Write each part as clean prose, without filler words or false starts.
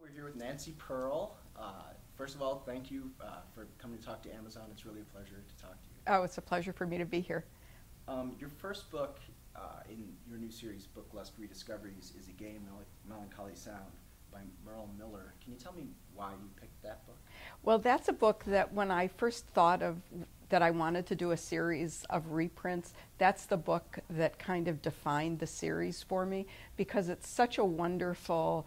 We're here with Nancy Pearl. First of all, thank you for coming to talk to Amazon. It's really a pleasure to talk to you. Oh, it's a pleasure for me to be here. Your first book in your new series, Book Lust Rediscoveries, is A Gay and Melancholy Sound by Merle Miller. Can you tell me why you picked that book? Well, that's a book that when I first thought of that I wanted to do a series of reprints, that's the book that kind of defined the series for me because it's such a wonderful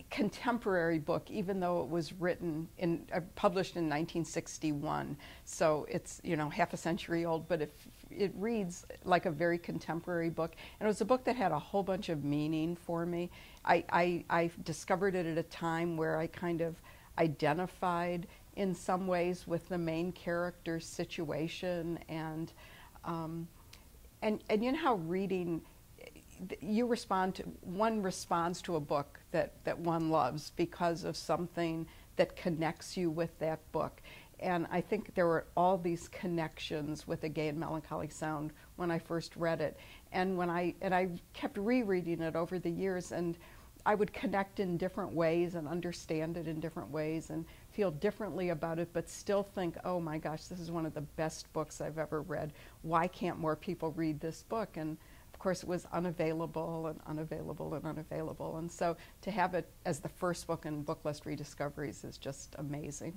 contemporary book, even though it was written in published in 1961, so it's half a century old, but it reads like a very contemporary book, and it was a book that had a whole bunch of meaning for me. I discovered it at a time where I kind of identified in some ways with the main character's situation, and you know how reading, one responds to a book that one loves because of something that connects you with that book. And I think there were all these connections with A Gay and Melancholy Sound when I first read it. And I kept rereading it over the years, and I would connect in different ways and understand it in different ways and feel differently about it, but still think, oh my gosh, this is one of the best books I've ever read. Why can't more people read this book? And of course, it was unavailable and unavailable and unavailable. And so to have it as the first book in Book Lust Rediscoveries is just amazing.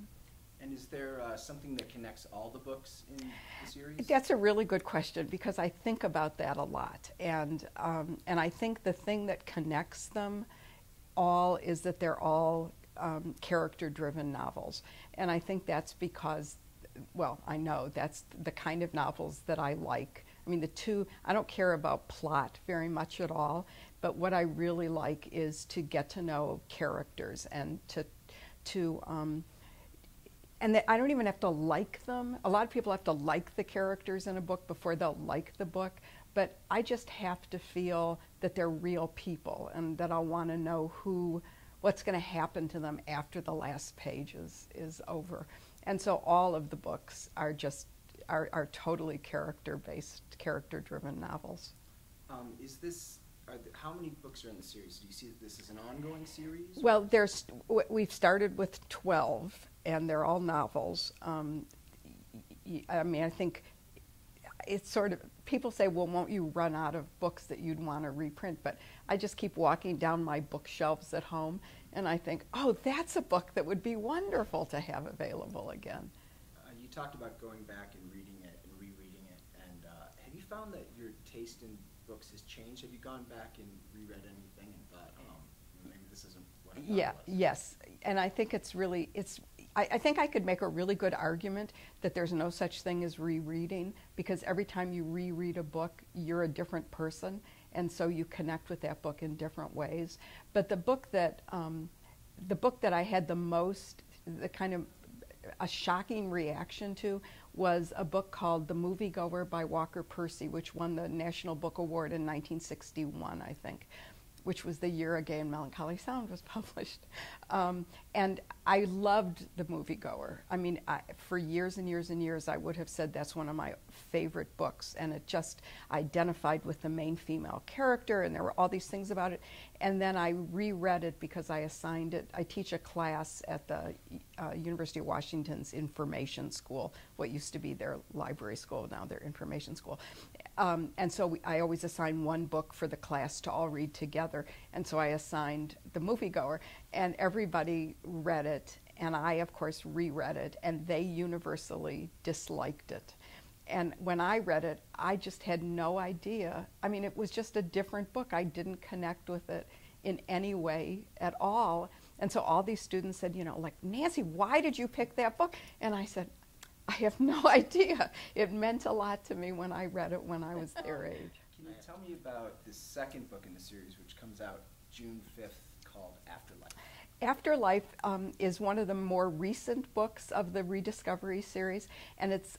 And is there something that connects all the books in the series? That's a really good question because I think about that a lot. And I think the thing that connects them all is that they're all character-driven novels. And I think that's because, well, I know that's the kind of novels that I like. I mean, I don't care about plot very much at all, but what I really like is to get to know characters and and that I don't even have to like them. A lot of people have to like the characters in a book before they'll like the book, but I just have to feel that they're real people and that I'll want to know what's going to happen to them after the last page is over. And so all of the books are are totally character-based, character-driven novels. How many books are in the series? Do you see this as an ongoing series? Well, we've started with 12, and they're all novels. I mean, I think it's sort of, people say, well, won't you run out of books that you'd want to reprint? But I just keep walking down my bookshelves at home, and I think, oh, that's a book that would be wonderful to have available again. You talked about going back and reading it and rereading it, and have you found that your taste in books has changed? Have you gone back and reread anything and thought, oh, maybe this isn't what I thought it was? Yes, and I think I think I could make a really good argument that there's no such thing as rereading, because every time you reread a book, you're a different person, and so you connect with that book in different ways. But the book that I had the most, the kind of a shocking reaction to, was a book called The Moviegoer by Walker Percy, which won the National Book Award in 1961, I think, which was the year A Gay and Melancholy Sound was published. And I loved The Moviegoer. I mean, for years and years and years, I would have said that's one of my favorite books, and it just identified with the main female character, and there were all these things about it. And then I reread it because I assigned it. I teach a class at the University of Washington's Information School, what used to be their library school, now their Information School. And so I always assign one book for the class to all read together. And so I assigned The Moviegoer, and everybody read it, and I, of course, reread it, and they universally disliked it. And when I read it, I just had no idea. I mean, it was just a different book. I didn't connect with it in any way at all. And so all these students said, like, Nancy, why did you pick that book? And I said, I have no idea. It meant a lot to me when I read it when I was their age. Can you tell me about the second book in the series, which comes out June 5th, called Afterlife? Afterlife is one of the more recent books of the Rediscovery series, and it's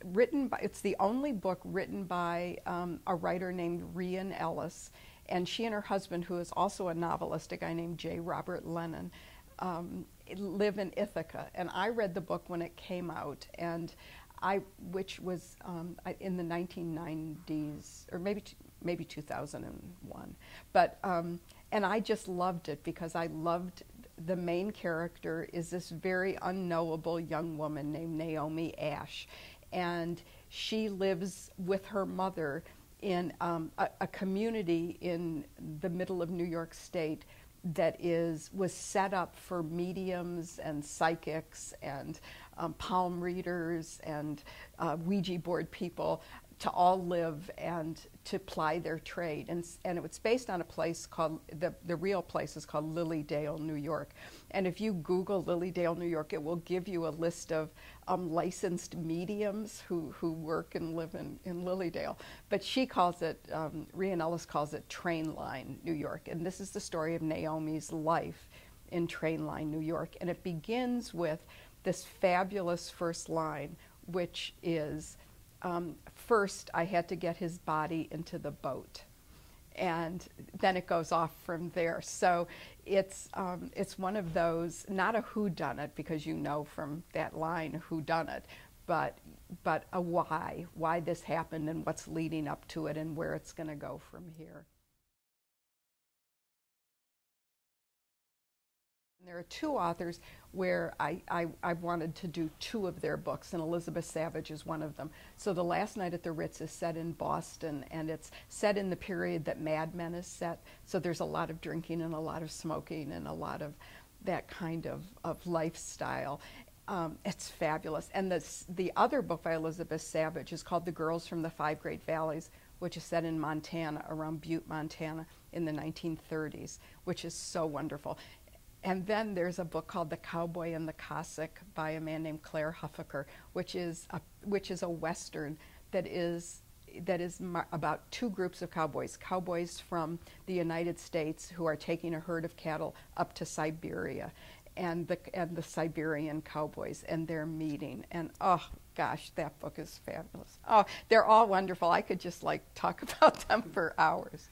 the only book written by a writer named Rian Ellis, and she and her husband, who is also a novelist, a guy named J. Robert Lennon, live in Ithaca. And I read the book when it came out, and which was in the 1990s, or maybe 2001, but and I just loved it because I loved the main character is this very unknowable young woman named Naomi Ash, and she lives with her mother in a community in the middle of New York State that was set up for mediums and psychics and palm readers and Ouija board people to all live and to ply their trade. And it was based on a place called, the real place is called Lilydale, New York. And if you Google Lilydale, New York, it will give you a list of licensed mediums who work and live in Lilydale. But she calls it, Rhian Ellis calls it Trainline, New York. And this is the story of Naomi's life in Trainline, New York. And it begins with this fabulous first line, which is, first I had to get his body into the boat. And then it goes off from there. So it's one of those, not a whodunit, because you know from that line whodunit, but a why this happened and what's leading up to it and where it's going to go from here. And there are two authors where I wanted to do two of their books, and Elizabeth Savage is one of them. So The Last Night at the Ritz is set in Boston, and it's set in the period that Mad Men is set. So there's a lot of drinking and a lot of smoking and a lot of that kind of lifestyle. It's fabulous. And the other book by Elizabeth Savage is called The Girls from the Five Great Valleys, which is set in Montana, around Butte, Montana, in the 1930s, which is so wonderful. And then there's a book called The Cowboy and the Cossack by a man named Claire Huffaker, which is a Western that is about two groups of cowboys. Cowboys from the United States who are taking a herd of cattle up to Siberia, and the Siberian cowboys, and they're meeting. And oh gosh, that book is fabulous. Oh, they're all wonderful. I could just talk about them for hours.